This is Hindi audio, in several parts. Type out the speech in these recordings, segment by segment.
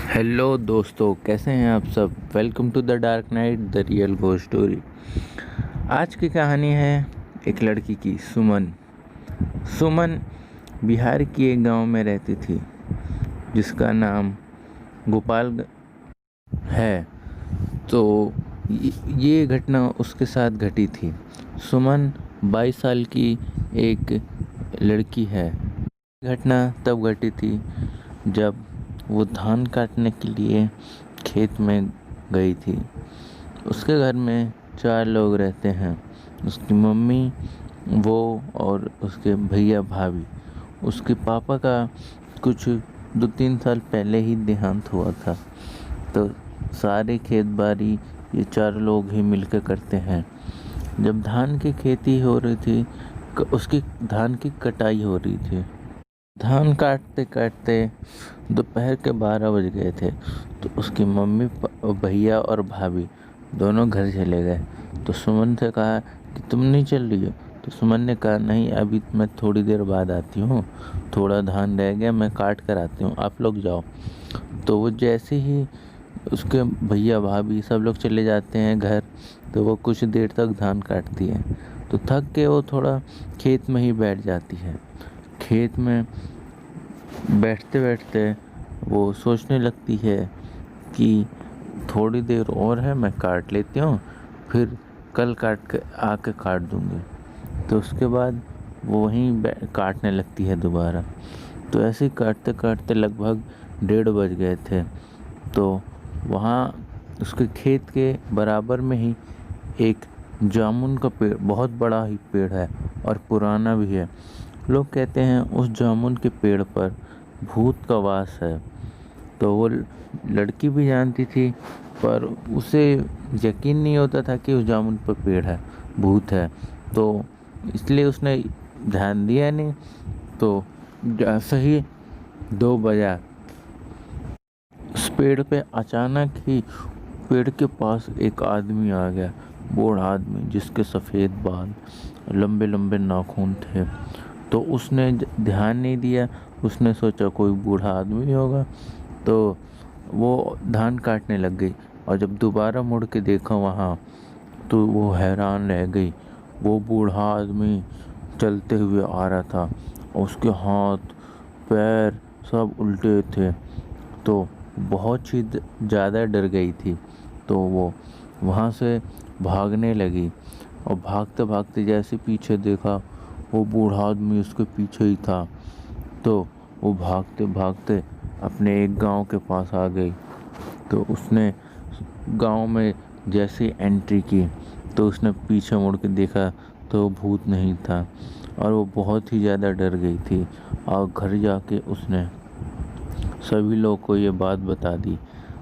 हेलो दोस्तों, कैसे हैं आप सब। Welcome to the dark night the real ghost story. आज की कहानी है एक लड़की की, सुमन। सुमन बिहार की एक गांव में रहती थी जिसका नाम गोपाल है। तो ये घटना उसके साथ घटी थी। सुमन 22 साल की एक लड़की है। घटना तब घटी थी जब वो धान काटने के लिए खेत में गई थी। उसके घर में 4 लोग रहते हैं, उसकी मम्मी, वो और उसके भैया भाभी। उसके पापा का कुछ 2-3 साल पहले ही देहांत हुआ था। तो सारे खेत बाड़ी ये 4 लोग ही मिलकर करते हैं। जब धान की खेती हो रही थी, उसकी धान की कटाई हो रही थी। धान काटते काटते दोपहर के 12 बज गए थे। तो उसकी मम्मी, भैया और भाभी दोनों घर चले गए। तो सुमन से कहा कि तुम नहीं चल रही हो। तो सुमन ने कहा नहीं, अभी मैं थोड़ी देर बाद आती हूँ, थोड़ा धान रह गया, मैं काट कर आती हूँ, आप लोग जाओ। तो वो जैसे ही उसके भैया भाभी सब लोग चले जाते हैं घर, तो वो कुछ देर तक धान काटती है। तो थक के वो थोड़ा खेत में ही बैठ जाती है। खेत में बैठते बैठते वो सोचने लगती है कि थोड़ी देर और है, मैं काट लेती हूँ, फिर कल आके काट दूँगी। तो उसके बाद वो वहीं काटने लगती है दोबारा। तो ऐसे ही काटते काटते लगभग 1:30 बज गए थे। तो वहाँ उसके खेत के बराबर में ही एक जामुन का पेड़, बहुत बड़ा ही पेड़ है और पुराना भी है। लोग कहते हैं उस जामुन के पेड़ पर भूत का वास है। तो वो लड़की भी जानती थी, पर उसे यकीन नहीं होता था कि उस जामुन पर पेड़ है, भूत है। तो इसलिए उसने ध्यान दिया नहीं। तो जैसे ही 2 बजा, उस पेड़ पे अचानक ही पेड़ के पास एक आदमी आ गया, बूढ़ा आदमी जिसके सफ़ेद बाल, लंबे लंबे नाखून थे। तो उसने ध्यान नहीं दिया, उसने सोचा कोई बूढ़ा आदमी होगा। तो वो धान काटने लग गई और जब दोबारा मुड़ के देखा वहाँ, तो वो हैरान रह गई। वो बूढ़ा आदमी चलते हुए आ रहा था और उसके हाथ पैर सब उल्टे थे। तो बहुत ही ज़्यादा डर गई थी। तो वो वहाँ से भागने लगी और भागते भागते जैसे पीछे देखा, वो बूढ़ा आदमी उसके पीछे ही था। तो वो भागते भागते अपने एक गांव के पास आ गई। तो उसने गांव में जैसे एंट्री की, तो उसने पीछे मुड़ के देखा, तो भूत नहीं था और वो बहुत ही ज़्यादा डर गई थी। और घर जाके उसने सभी लोगों को ये बात बता दी।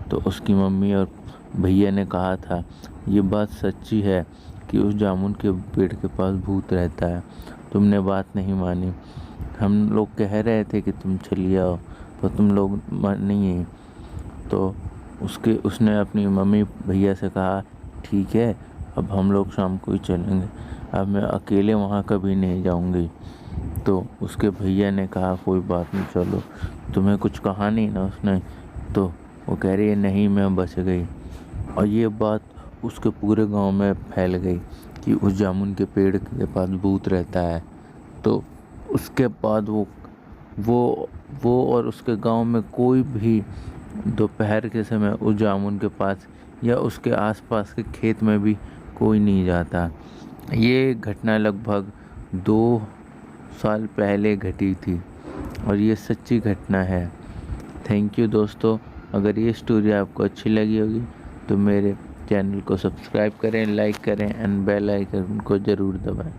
तो उसकी मम्मी और भैया ने कहा था ये बात सच्ची है कि उस जामुन के पेड़ के पास भूत रहता है, तुमने बात नहीं मानी। हम लोग कह रहे थे कि तुम चलिए आओ, तो तुम लोग नहीं। तो उसने अपनी मम्मी भैया से कहा ठीक है, अब हम लोग शाम को ही चलेंगे, अब मैं अकेले वहाँ कभी नहीं जाऊँगी। तो उसके भैया ने कहा कोई बात नहीं, चलो, तुम्हें कुछ कहा नहीं ना उसने। तो वो कह रही है नहीं, मैं बच गई। और ये बात उसके पूरे गांव में फैल गई कि उस जामुन के पेड़ के पास भूत रहता है। तो उसके बाद वो और उसके गांव में कोई भी दोपहर के समय उस जामुन के पास या उसके आसपास के खेत में भी कोई नहीं जाता। ये घटना लगभग 2 साल पहले घटी थी और ये सच्ची घटना है। थैंक यू दोस्तों। अगर ये स्टोरी आपको अच्छी लगी होगी तो मेरे चैनल को सब्सक्राइब करें, लाइक करें एंड बेल आइकन को ज़रूर दबाएं।